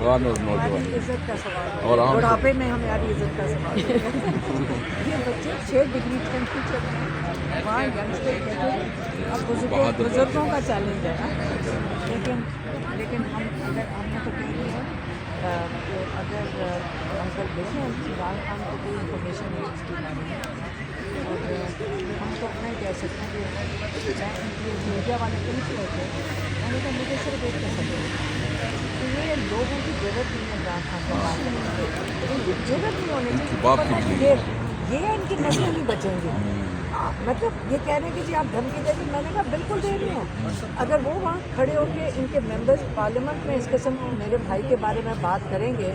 जवान और नौजवान इज्जत का सवाल है, और आम बुढ़ापे में हमारी इज्जत का सवाल है। ये बच्चे 6 डिग्री टेम्परेचर में वहाँ यंगस्टर कहते हैं अब बुजुर्गों का चैलेंज है ना, लेकिन हम अगर हमने तो कह दिया है कि अगर अंकल देखें इमरान खान को कोई इन्फॉर्मेशन नहीं उसके बारे में, और हम तो अपना ही कह सकते हैं कि मीडिया वाले पूछ रहे थे, मैंने कहा मुझे सिर्फ एक पसंद है कि ये लोगों की जरूरत नहीं है इमरान खान को बात करने की, जरूरत नहीं होनी चाहिए, ये इनकी नस्लें नहीं बचेंगी। मतलब ये कह रहे हैं कि जी आप धमकी दे रही, मैंने कहा बिल्कुल दे रही हूँ। अगर वो वहाँ खड़े होकर इनके मेंबर्स पार्लियामेंट में इस किस्म की मेरे भाई के बारे में बात करेंगे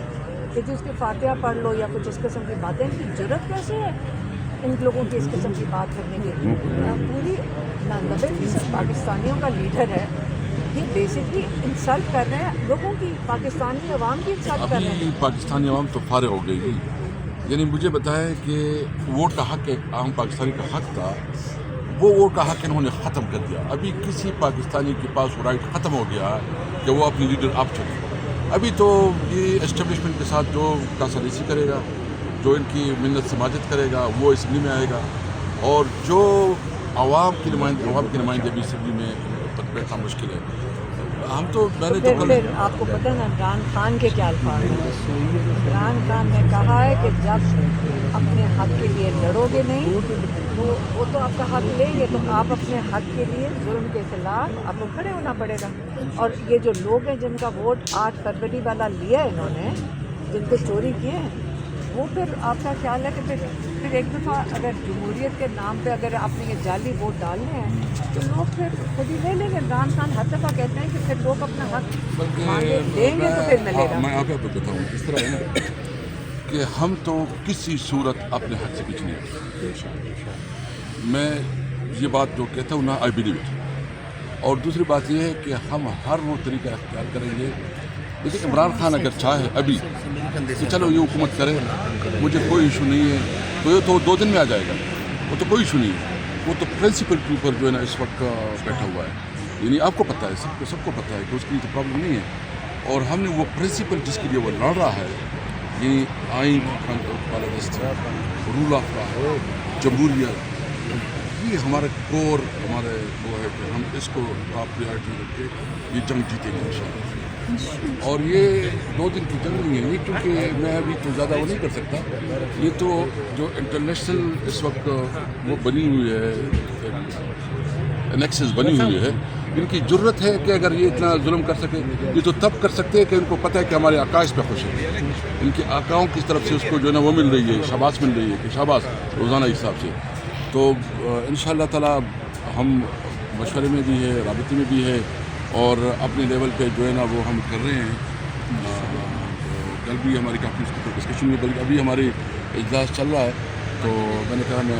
कि जी उसकी फातिहा पढ़ लो या कुछ इस किस्म की बातें, इनकी जरूरत कैसे है इन लोगों की इस किस्म की बात करने की? पूरी 90% पाकिस्तानियों का लीडर है, ये बेसिकली इंसल्ट कर रहे हैं लोगों की, पाकिस्तानी अवाम की इंसल्ट कर रहे हैं। पाकिस्तानी अवाम तो फारिग हो गई, यानी मुझे बताया कि वोट का हक एक आम पाकिस्तानी का हक था, वो वोट का हक इन्होंने ख़त्म कर दिया। अभी किसी पाकिस्तानी के पास वो राइट ख़त्म हो गया कि वो अपनी लीडर आप चुने। अभी तो ये एस्टेब्लिशमेंट के साथ जो कासालिसी करेगा, जो इनकी मिन्नत समाजत करेगा, वो असम्बली में आएगा, और जो आवाम की नुमाइंदे भी असम्बली में बैठना मुश्किल है। हम तो मैंने तो फिर आपको पता है ना इमरान खान के क्या अल्फाज हैं? इमरान खान ने कहा है कि जब अपने हक के लिए लड़ोगे नहीं तो वो तो आपका हक लेंगे, तो आप अपने हक के लिए जुल्म के खिलाफ आपको खड़े होना पड़ेगा। और ये जो लोग हैं जिनका वोट 8 फरवरी वाला लिया है इन्होंने, जिनको चोरी किए हैं, वो फिर आपका ख्याल है कि फिर एक दफ़ा अगर जमहूरियत के नाम पे अगर आपने ये जाली वोट डालने हैं तो लोग फिर खुद ही ले लेंगे। इमरान खान हर दफ़ा कहते हैं कि फिर लोग अपना हक मांगे देंगे तो फिर मिलेगा। मैं आपको बताऊँ इस तरह है ना कि हम तो किसी सूरत अपने हक से कुछ नहीं, मैं ये बात जो कहता हूँ ना, आई बिलीव इट। और दूसरी बात ये है कि हम हर वो तरीका अख्तियार करेंगे। देखिए इमरान खान अगर चाहे अभी कि चलो ये हुकूमत करे, मुझे कोई इशू नहीं है, तो ये तो 2 दिन में आ जाएगा, वो तो कोई इशू नहीं है। वो तो प्रिंसिपल के ऊपर जो है ना इस वक्त बैठा हुआ है, यानी आपको पता है, सबको पता है कि उसकी तो प्रॉब्लम नहीं है। और हमने वो प्रिंसिपल जिसके लिए वो लड़ रहा है, यानी आइन, रूल ऑफ लॉ, जमहूरियत, ये हमारा कोर, हमारे वो है कि हम इसको टॉप प्रायोरिटी रख के ये जंग जीतेंगे इंशाल्लाह। और ये 2 दिन की जंग नहीं है ये, क्योंकि मैं अभी तो ज़्यादा वो नहीं कर सकता। ये तो जो इंटरनेशनल इस वक्त वो बनी हुई है, एनेक्सेस बनी हुई है, इनकी ज़रूरत है कि अगर ये इतना जुल्म कर सके, ये तो तब कर सकते हैं कि इनको पता है कि हमारे आकाश पे खुश है, इनके आकाओं की तरफ से उसको जो है ना वो मिल रही है, शाबाश मिल रही है कि शाबाश रोज़ाना हिसाब से। तो इंशाअल्लाह ताला हम मशवरे में भी है, राबते में भी है, और अपने लेवल पे जो है ना वो हम कर रहे हैं। कल भी हमारी काफ़ी उसके ऊपर डिस्कशन हुई, बल्कि अभी हमारी इजलास चल रहा है, तो मैंने कहा मैं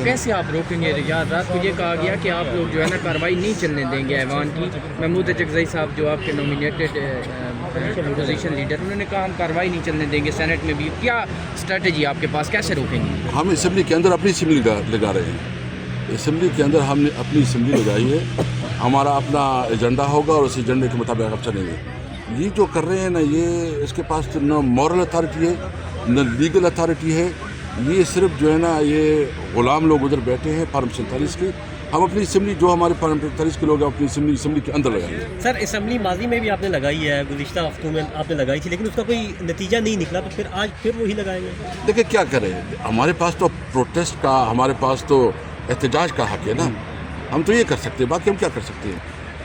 कैसे आप रोकेंगे? रात को ये कहा गया कि आप लोग जो है ना कार्रवाई नहीं चलने देंगे ऐवान की। महमूद चकजई साहब जो आपके नॉमिनेटेड अपोजिशन लीडर, उन्होंने कहा हम कार्रवाई नहीं चलने देंगे। सेनेट में भी क्या स्ट्रेटजी आपके पास, कैसे रोकेंगे? हम असम्बली के अंदर अपनी असम्बली लगा रहे हैं, असम्बली के अंदर हमने अपनी असम्बली लगाई है, हमारा अपना एजेंडा होगा और उस एजेंडे के मुताबिक हम चलेंगे। ये जो कर रहे हैं ना, ये इसके पास तो न मॉरल अथॉरिटी है न लीगल अथॉरिटी है, ये सिर्फ जो है ना ये ग़ुलाम लोग उधर बैठे हैं फार्म 47 के। हम अपनी असम्बली जो हमारे फार्म 47 के लोग हैं अपनी असम्बली के अंदर लगाएंगे। सर असम्बली माजी में भी आपने लगाई है, गुज़िश्ता हफ्तों में आपने लगाई थी, लेकिन उसका कोई नतीजा नहीं निकला, तो फिर आज फिर वही लगाएंगे? देखिए क्या करें, हमारे पास तो प्रोटेस्ट का, हमारे पास तो एहतजाज का हक है ना, हम तो ये कर सकते हैं, बाकी हम क्या कर सकते हैं।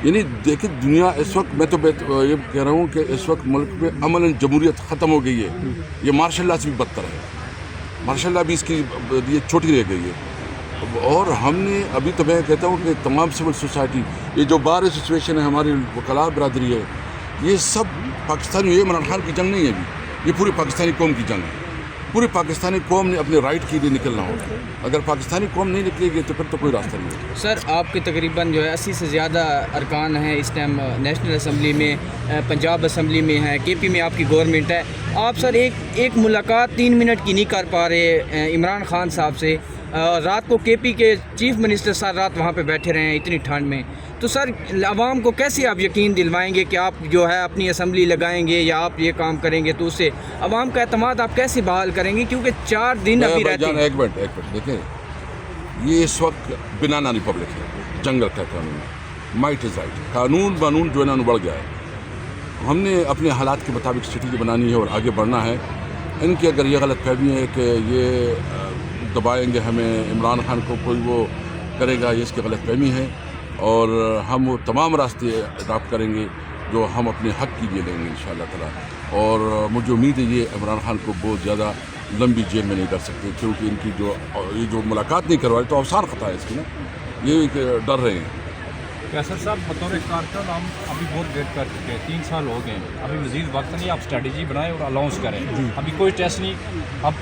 यानी देखिए दुनिया इस वक्त, मैं तो ये कह रहा हूँ कि इस वक्त मुल्क में अमन जमहूरियत ख़त्म हो गई है, ये मार्शल लॉ से भी बदतर है, मार्शल लॉ भी इसकी ये छोटी रह गई है। और हमने अभी तो मैं कहता हूँ कि तमाम सिविल सोसाइटी, ये जो बार एसोसिएशन है, हमारी वकला बरादरी है, ये सब पाकिस्तानी, ये इमरान खान की जंग नहीं है अभी, ये पूरी पाकिस्तानी कौम की जंग है। पूरी पाकिस्तानी कौम ने अपने राइट के लिए निकलना होगा, अगर पाकिस्तानी कौम नहीं निकलेगी तो फिर तो कोई रास्ता नहीं है। सर आपके तकरीबन जो है 80 से ज़्यादा अरकान हैं इस टाइम नेशनल असम्बली में, पंजाब असम्बली में है, KP में आपकी गवर्नमेंट है। आप सर एक मुलाकात 3 मिनट की नहीं कर पा रहे इमरान खान साहब से, رات کو کے پی کے چیف منسٹر سر رات وہاں پہ بیٹھے رہے ہیں اتنی ٹھنڈ میں، تو سر عوام کو کیسے آپ یقین دلوائیں گے کہ آپ جو ہے اپنی اسمبلی لگائیں گے یا آپ یہ کام کریں گے، تو اس سے عوام کا اعتماد آپ کیسے بحال کریں گے؟ کیونکہ 4 دن ابھی رہتے ہیں۔ ایک منٹ دیکھیں، یہ اس وقت بنانا ریپبلک ہے، جنگل کا قانون، مائٹ از رائٹ، قانون جو ہے نا بڑھ گیا ہے۔ ہم نے اپنے حالات کے مطابق اسٹریٹجی بنانی ہے اور آگے بڑھنا ہے۔ ان کی اگر یہ غلط فہمی ہے کہ یہ دبائیں گے ہمیں، عمران خان کو کوئی وہ کرے گا، یہ اس کی غلط فہمی ہے، اور ہم وہ تمام راستے اڈاپٹ کریں گے جو ہم اپنے حق کے لیے لیں گے انشاءاللہ تعالیٰ۔ اور مجھے امید ہے یہ عمران خان کو بہت زیادہ لمبی جیل میں نہیں کر سکتے، کیونکہ ان کی جو ملاقات نہیں کروائی تو افسان خطا ہے اس کی نا، یہ ڈر رہے ہیں۔ کیسر صاحب بطور کارکن ہم ابھی بہت ویٹ کر چکے ہیں، 3 سال ہو گئے ہیں، ابھی مزید وقت نہیں، آپ اسٹریٹجی بنائیں اور الاؤنس کریں۔ ابھی کوئی ٹیسٹ نہیں، اب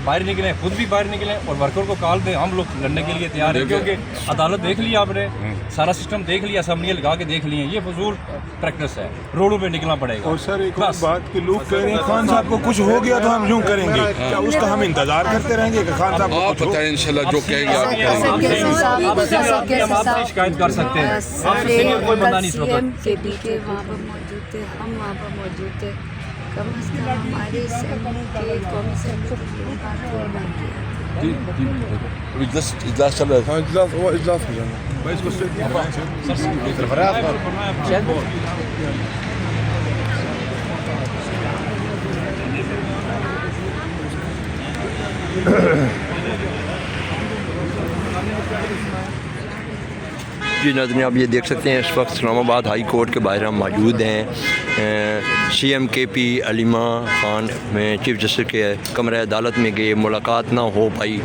باہر نکلیں، خود بھی باہر نکلیں اور ورکر کو کال دیں، ہم لوگ لڑنے کے لیے تیار ہیں، کیونکہ عدالت دیکھ لی آپ نے، سارا سسٹم دیکھ لیا، اسمبلیاں لگا کے دیکھ لی ہیں، یہ فضول پریکٹس ہے، روڈوں پہ نکلنا پڑے گا۔ اور سر ایک اور بات کہ لوگ کہہ رہے ہیں خان صاحب کو کچھ ہو گیا تو ہم یوں کریں گے، کیا اس کا ہم انتظار کرتے رہیں گے کہ خان صاحب کو آپ کچھ ہو؟ بتائیں انشاءاللہ جو کہیں گے آپ کریں گے۔ ہم آپ سے شکایت کر سکتے ہیں، آپ سے سینئر کوئی بندہ نہیں اس وقت۔ کے پی کے وہاں پر موجود تھے، ہم وہاں پر موجود تھے، کم از کم ہمارے اسمبلی کے قومی اسمبلی کے بات ہونا کیا۔ اجلاس چل رہا ہے۔ اجلاس ہو جانا بھائی، اس کو جی ناظرین، آپ یہ دیکھ سکتے ہیں اس وقت اسلام آباد ہائی کورٹ کے باہر ہم موجود ہیں۔ سی ایم کے پی علیمہ خان میں چیف جسٹس کے کمرہ عدالت میں گئے، ملاقات نہ ہو پائی۔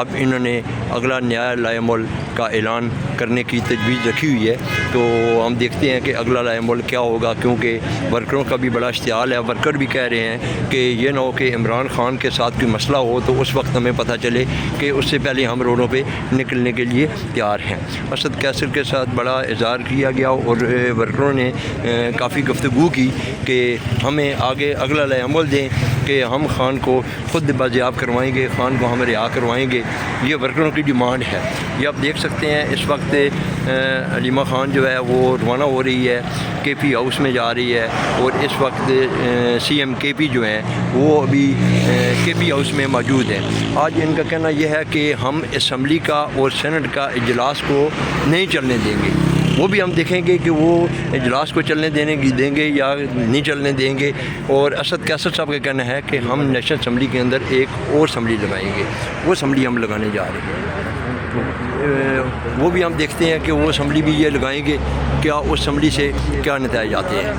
اب انہوں نے اگلا نیا لائحہ عمل کا اعلان کرنے کی تجویز رکھی ہوئی ہے، تو ہم دیکھتے ہیں کہ اگلا لائحہ عمل کیا ہوگا، کیونکہ ورکروں کا بھی بڑا اشتعال ہے۔ ورکر بھی کہہ رہے ہیں کہ یہ نہ ہو کہ عمران خان کے ساتھ کوئی مسئلہ ہو تو اس وقت ہمیں پتہ چلے کہ اس سے پہلے ہم روڈوں پہ نکلنے کے لیے تیار ہیں۔ اسد کیسر کے ساتھ بڑا اظہار کیا گیا اور ورکروں نے کافی گفتگو کی کہ ہمیں آگے اگلا لائحہ عمل دیں کہ ہم خان کو خود بازیاب کروائیں گے، خان کو ہم رہا کروائیں گے، یہ ورکروں کی ڈیمانڈ ہے۔ یہ آپ دیکھ سکتے ہیں اس وقت علیمہ خان جو ہے وہ روانہ ہو رہی ہے، کے پی ہاؤس میں جا رہی ہے، اور اس وقت سی ایم کے پی جو ہیں وہ ابھی کے پی ہاؤس میں موجود ہیں۔ آج ان کا کہنا یہ ہے کہ ہم اسمبلی کا اور سینٹ کا اجلاس کو نہیں چلنے دیں گے۔ وہ بھی ہم دیکھیں گے کہ وہ اجلاس کو چلنے دیں گے یا نہیں چلنے دیں گے۔ اور اسد کیسر صاحب کا کہنا ہے کہ ہم نیشنل اسمبلی کے اندر ایک اور اسمبلی لگائیں گے، وہ اسمبلی ہم لگانے جا رہے ہیں۔ وہ بھی ہم دیکھتے ہیں کہ وہ اسمبلی بھی یہ لگائیں گے، کیا اس اسمبلی سے کیا نتائج آتے ہیں۔